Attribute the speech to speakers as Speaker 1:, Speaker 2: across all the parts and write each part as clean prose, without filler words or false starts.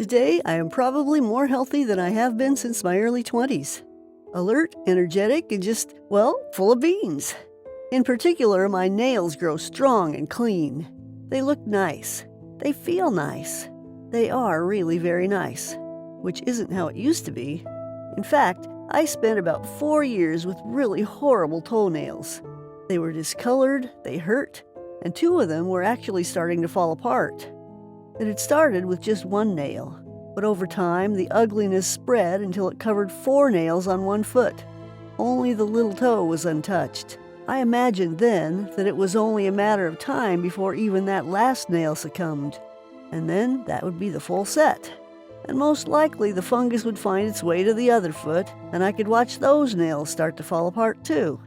Speaker 1: Today, I am probably more healthy than I have been since my early 20s. Alert, energetic, and just, well, full of beans. In particular, my nails grow strong and clean. They look nice. They feel nice. They are really very nice, which isn't how it used to be. In fact, I spent about 4 years with really horrible toenails. They were discolored, they hurt, and 2 of them were actually starting to fall apart. It had started with just 1 nail, but over time the ugliness spread until it covered 4 nails on 1 foot. Only the little toe was untouched. I imagined then that it was only a matter of time before even that last nail succumbed, and then that would be the full set. And most likely the fungus would find its way to the other foot, and I could watch those nails start to fall apart too.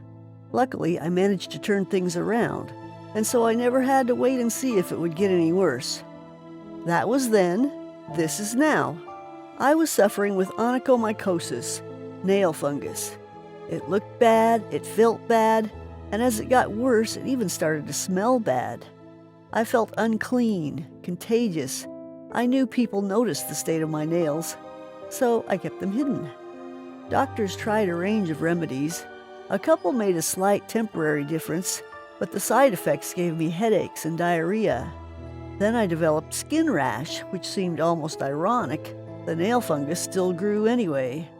Speaker 1: Luckily, I managed to turn things around, and so I never had to wait and see if it would get any worse. That was then, this is now. I was suffering with onychomycosis, nail fungus. It looked bad, it felt bad, and as it got worse, it even started to smell bad. I felt unclean, contagious. I knew people noticed the state of my nails, so I kept them hidden. Doctors tried a range of remedies. A couple made a slight temporary difference, but the side effects gave me headaches and diarrhea. Then I developed skin rash, which seemed almost ironic. The nail fungus still grew anyway.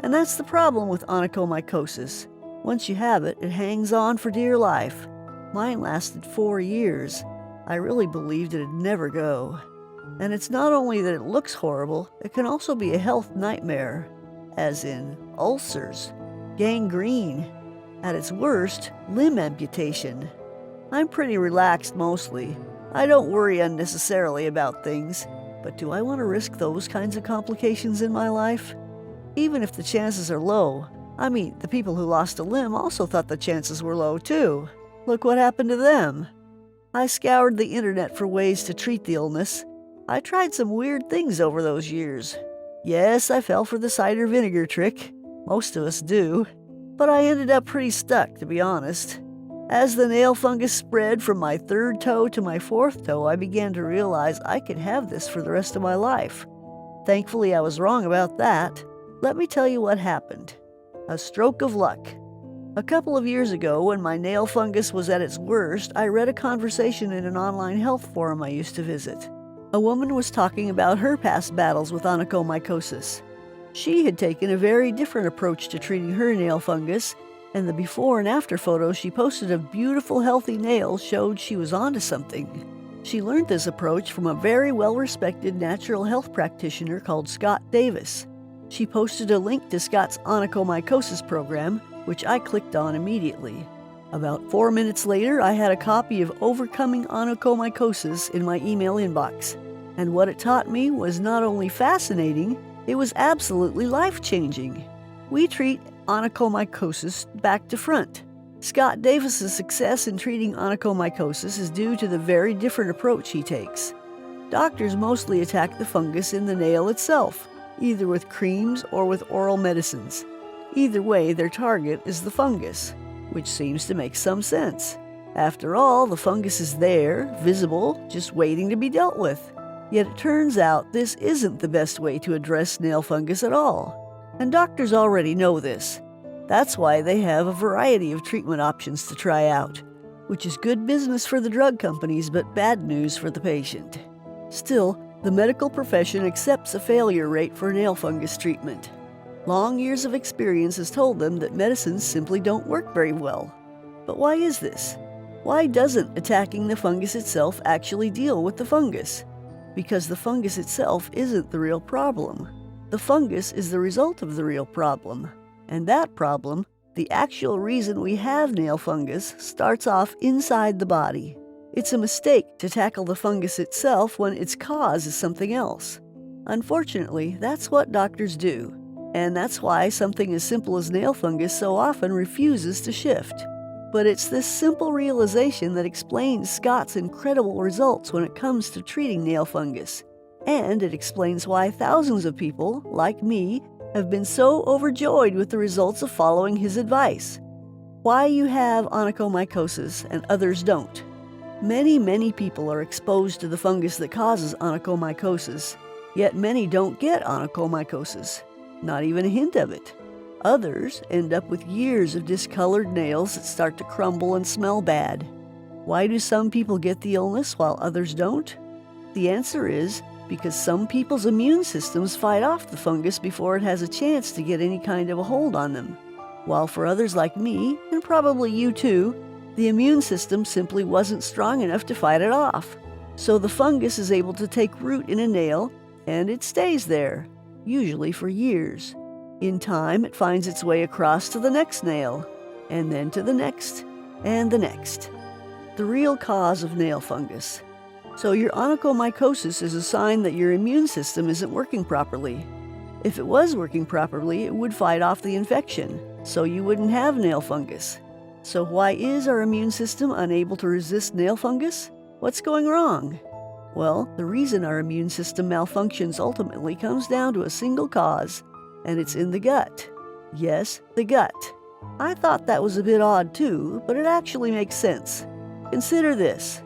Speaker 1: And that's the problem with onychomycosis. Once you have it, it hangs on for dear life. Mine lasted 4 years. I really believed it'd never go. And it's not only that it looks horrible, it can also be a health nightmare, as in ulcers, gangrene, at its worst, limb amputation. I'm pretty relaxed mostly. I don't worry unnecessarily about things, but do I want to risk those kinds of complications in my life? Even if the chances are low. I mean, the people who lost a limb also thought the chances were low too. Look what happened to them. I scoured the internet for ways to treat the illness. I tried some weird things over those years. Yes, I fell for the cider vinegar trick. Most of us do. But I ended up pretty stuck, to be honest. As the nail fungus spread from my 3rd toe to my 4th toe, I began to realize I could have this for the rest of my life. Thankfully, I was wrong about that. Let me tell you what happened. A stroke of luck. A couple of years ago, when my nail fungus was at its worst, I read a conversation in an online health forum I used to visit. A woman was talking about her past battles with onychomycosis. She had taken a very different approach to treating her nail fungus, and the before and after photos she posted of beautiful, healthy nails showed she was onto something. She learned this approach from a very well-respected natural health practitioner called Scott Davis. She posted a link to Scott's onychomycosis program, which I clicked on immediately. About 4 minutes later, I had a copy of Overcoming Onychomycosis in my email inbox. And what it taught me was not only fascinating, it was absolutely life-changing. We treat onychomycosis back to front. Scott Davis's success in treating onychomycosis is due to the very different approach he takes. Doctors mostly attack the fungus in the nail itself, either with creams or with oral medicines. Either way, their target is the fungus, which seems to make some sense. After all, the fungus is there, visible, just waiting to be dealt with. Yet it turns out this isn't the best way to address nail fungus at all. And doctors already know this. That's why they have a variety of treatment options to try out, which is good business for the drug companies but bad news for the patient. Still, the medical profession accepts a failure rate for nail fungus treatment. Long years of experience has told them that medicines simply don't work very well. But why is this? Why doesn't attacking the fungus itself actually deal with the fungus? Because the fungus itself isn't the real problem. The fungus is the result of the real problem. And that problem, the actual reason we have nail fungus, starts off inside the body. It's a mistake to tackle the fungus itself when its cause is something else. Unfortunately, that's what doctors do. And that's why something as simple as nail fungus so often refuses to shift. But it's this simple realization that explains Scott's incredible results when it comes to treating nail fungus. And it explains why thousands of people, like me, have been so overjoyed with the results of following his advice. Why you have onychomycosis and others don't. Many people are exposed to the fungus that causes onychomycosis. Yet many don't get onychomycosis, not even a hint of it. Others end up with years of discolored nails that start to crumble and smell bad. Why do some people get the illness while others don't? The answer is because some people's immune systems fight off the fungus before it has a chance to get any kind of a hold on them. While for others like me, and probably you too, the immune system simply wasn't strong enough to fight it off. So the fungus is able to take root in a nail, and it stays there, usually for years. In time, it finds its way across to the next nail, and then to the next, and the next. The real cause of nail fungus. So your onychomycosis is a sign that your immune system isn't working properly. If it was working properly, it would fight off the infection, so you wouldn't have nail fungus. So why is our immune system unable to resist nail fungus? What's going wrong? Well, the reason our immune system malfunctions ultimately comes down to a single cause, and it's in the gut. Yes, the gut. I thought that was a bit odd too, but it actually makes sense. Consider this.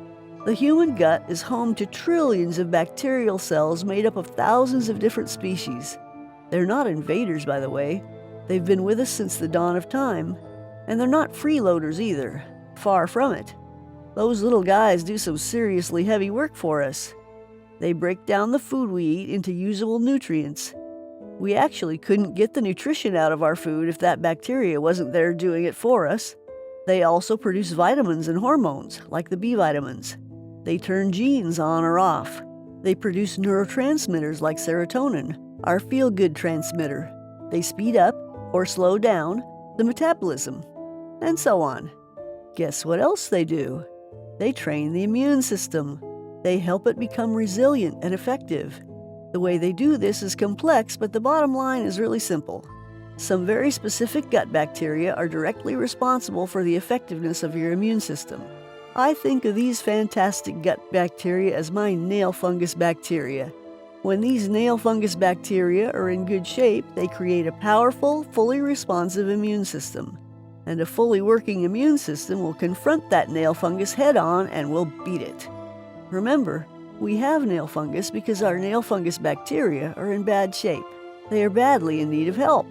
Speaker 1: The human gut is home to trillions of bacterial cells made up of thousands of different species. They're not invaders, by the way. They've been with us since the dawn of time. And they're not freeloaders either. Far from it. Those little guys do some seriously heavy work for us. They break down the food we eat into usable nutrients. We actually couldn't get the nutrition out of our food if that bacteria wasn't there doing it for us. They also produce vitamins and hormones, like the B vitamins. They turn genes on or off. They produce neurotransmitters like serotonin, our feel-good transmitter. They speed up, or slow down, the metabolism, and so on. Guess what else they do? They train the immune system. They help it become resilient and effective. The way they do this is complex, but the bottom line is really simple. Some very specific gut bacteria are directly responsible for the effectiveness of your immune system. I think of these fantastic gut bacteria as my nail fungus bacteria. When these nail fungus bacteria are in good shape, they create a powerful, fully responsive immune system. And a fully working immune system will confront that nail fungus head-on and will beat it. Remember, we have nail fungus because our nail fungus bacteria are in bad shape. They are badly in need of help.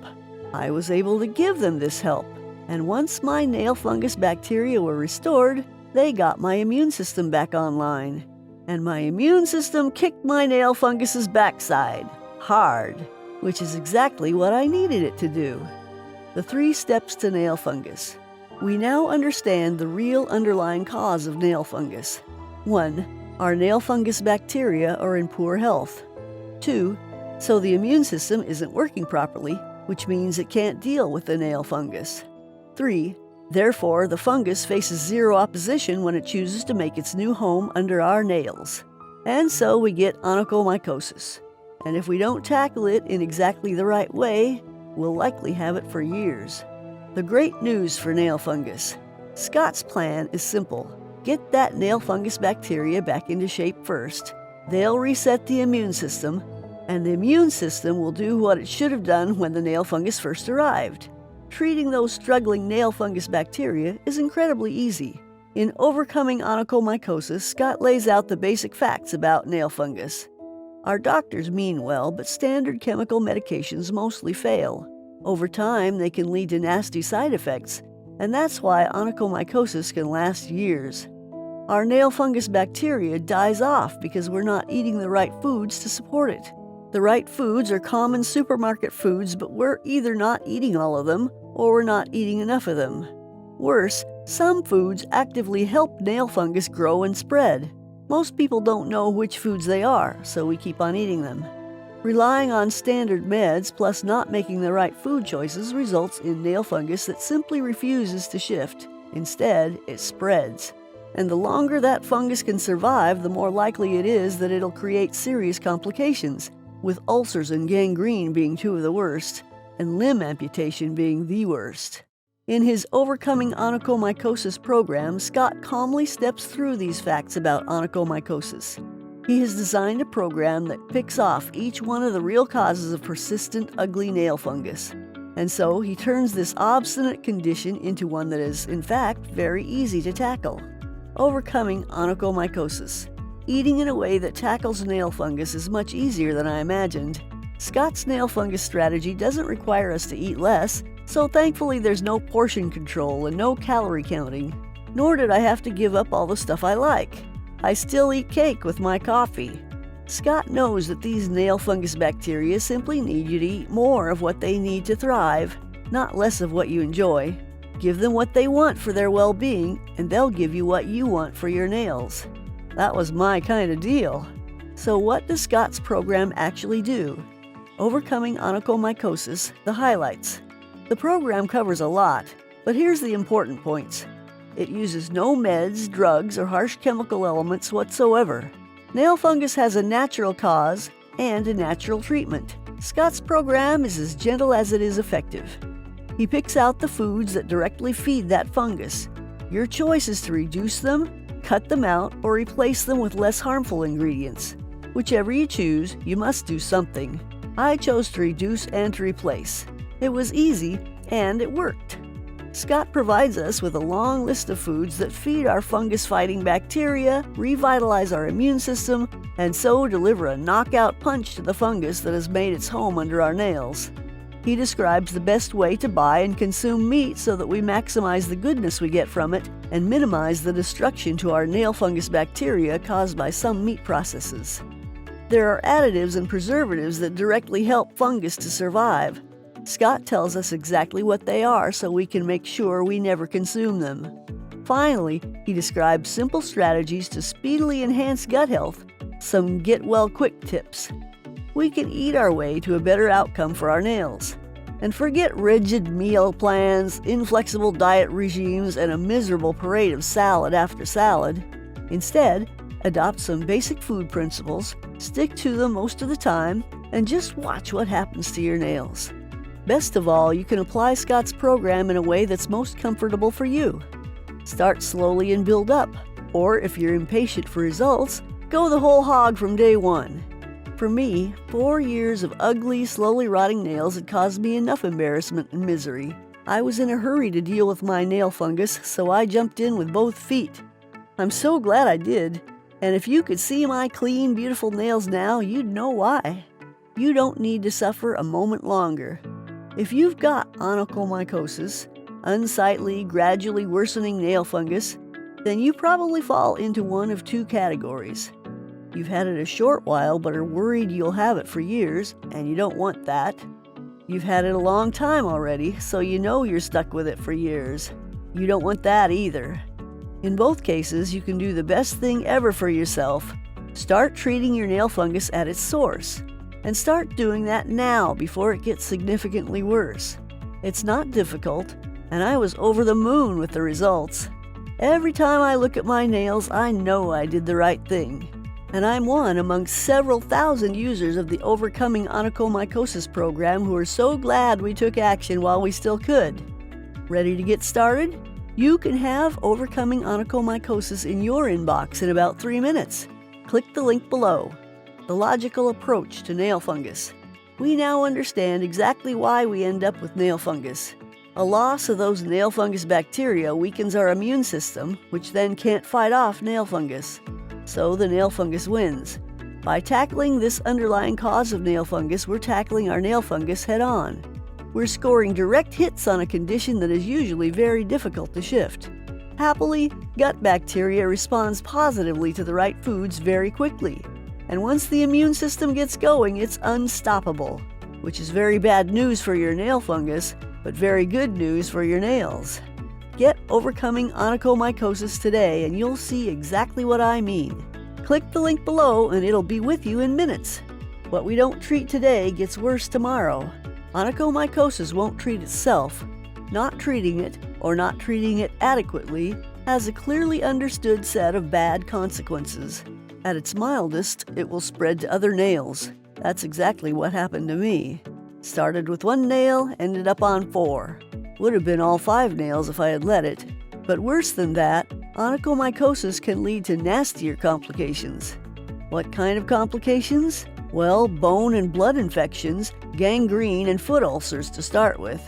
Speaker 1: I was able to give them this help, and once my nail fungus bacteria were restored, they got my immune system back online. And my immune system kicked my nail fungus's backside, hard, which is exactly what I needed it to do. The 3 steps to nail fungus. We now understand the real underlying cause of nail fungus. 1. Our nail fungus bacteria are in poor health. 2. So the immune system isn't working properly, which means it can't deal with the nail fungus. 3. Therefore, the fungus faces zero opposition when it chooses to make its new home under our nails. And so we get onychomycosis. And if we don't tackle it in exactly the right way, we'll likely have it for years. The great news for nail fungus. Scott's plan is simple. Get that nail fungus bacteria back into shape first. They'll reset the immune system, and the immune system will do what it should have done when the nail fungus first arrived. Treating those struggling nail fungus bacteria is incredibly easy. In Overcoming Onychomycosis, Scott lays out the basic facts about nail fungus. Our doctors mean well, but standard chemical medications mostly fail. Over time, they can lead to nasty side effects, and that's why onychomycosis can last years. Our nail fungus bacteria dies off because we're not eating the right foods to support it. The right foods are common supermarket foods, but we're either not eating all of them or we're not eating enough of them. Worse, some foods actively help nail fungus grow and spread. Most people don't know which foods they are, so we keep on eating them. Relying on standard meds plus not making the right food choices results in nail fungus that simply refuses to shift. Instead, it spreads. And the longer that fungus can survive, the more likely it is that it'll create serious complications, with ulcers and gangrene being 2 of the worst, and limb amputation being the worst. In his Overcoming Onychomycosis program, Scott calmly steps through these facts about onychomycosis. He has designed a program that picks off each one of the real causes of persistent, ugly nail fungus. And so he turns this obstinate condition into one that is, in fact, very easy to tackle. Overcoming Onychomycosis. Eating in a way that tackles nail fungus is much easier than I imagined. Scott's nail fungus strategy doesn't require us to eat less, so thankfully there's no portion control and no calorie counting. Nor did I have to give up all the stuff I like. I still eat cake with my coffee. Scott knows that these nail fungus bacteria simply need you to eat more of what they need to thrive, not less of what you enjoy. Give them what they want for their well-being, and they'll give you what you want for your nails. That was my kind of deal. So what does Scott's program actually do? Overcoming Onychomycosis, the highlights. The program covers a lot, but here's the important points. It uses no meds, drugs, or harsh chemical elements whatsoever. Nail fungus has a natural cause and a natural treatment. Scott's program is as gentle as it is effective. He picks out the foods that directly feed that fungus. Your choice is to reduce them, cut them out, or replace them with less harmful ingredients. Whichever you choose, you must do something. I chose to reduce and to replace. It was easy, and it worked. Scott provides us with a long list of foods that feed our fungus-fighting bacteria, revitalize our immune system, and so deliver a knockout punch to the fungus that has made its home under our nails. He describes the best way to buy and consume meat so that we maximize the goodness we get from it and minimize the destruction to our nail fungus bacteria caused by some meat processes. There are additives and preservatives that directly help fungus to survive. Scott tells us exactly what they are so we can make sure we never consume them. Finally, he describes simple strategies to speedily enhance gut health, some get-well-quick tips. We can eat our way to a better outcome for our nails. And forget rigid meal plans, inflexible diet regimes, and a miserable parade of salad after salad. Instead, adopt some basic food principles, stick to them most of the time, and just watch what happens to your nails. Best of all, you can apply Scott's program in a way that's most comfortable for you. Start slowly and build up, or if you're impatient for results, go the whole hog from day one. For me, 4 years of ugly, slowly rotting nails had caused me enough embarrassment and misery. I was in a hurry to deal with my nail fungus, so I jumped in with both feet. I'm so glad I did, and if you could see my clean, beautiful nails now, you'd know why. You don't need to suffer a moment longer. If you've got onychomycosis, unsightly, gradually worsening nail fungus, then you probably fall into one of two categories. You've had it a short while but are worried you'll have it for years, and you don't want that. You've had it a long time already, so you know you're stuck with it for years. You don't want that either. In both cases, you can do the best thing ever for yourself. Start treating your nail fungus at its source. And start doing that now before it gets significantly worse. It's not difficult, and I was over the moon with the results. Every time I look at my nails, I know I did the right thing. And I'm one among several thousand users of the Overcoming Onychomycosis program who are so glad we took action while we still could. Ready to get started? You can have Overcoming Onychomycosis in your inbox in about 3 minutes. Click the link below. The logical approach to nail fungus. We now understand exactly why we end up with nail fungus. A loss of those nail fungus bacteria weakens our immune system, which then can't fight off nail fungus. So the nail fungus wins. By tackling this underlying cause of nail fungus, we're tackling our nail fungus head-on. We're scoring direct hits on a condition that is usually very difficult to shift. Happily, gut bacteria responds positively to the right foods very quickly. And once the immune system gets going, it's unstoppable, which is very bad news for your nail fungus, but very good news for your nails. Get Overcoming Onychomycosis today and you'll see exactly what I mean. Click the link below and it'll be with you in minutes. What we don't treat today gets worse tomorrow. Onychomycosis won't treat itself. Not treating it, or not treating it adequately, has a clearly understood set of bad consequences. At its mildest, it will spread to other nails. That's exactly what happened to me. Started with 1 nail, ended up on 4. Would have been all 5 nails if I had let it. But worse than that, onychomycosis can lead to nastier complications. What kind of complications? Well, bone and blood infections, gangrene, and foot ulcers to start with.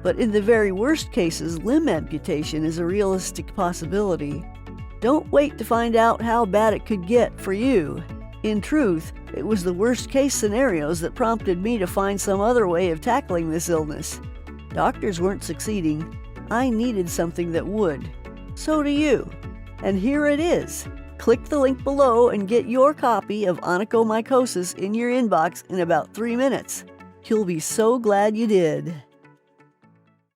Speaker 1: But in the very worst cases, limb amputation is a realistic possibility. Don't wait to find out how bad it could get for you. In truth, it was the worst-case scenarios that prompted me to find some other way of tackling this illness. Doctors weren't succeeding. I needed something that would. So do you. And here it is. Click the link below and get your copy of Onychomycosis in your inbox in about 3 minutes. You'll be so glad you did.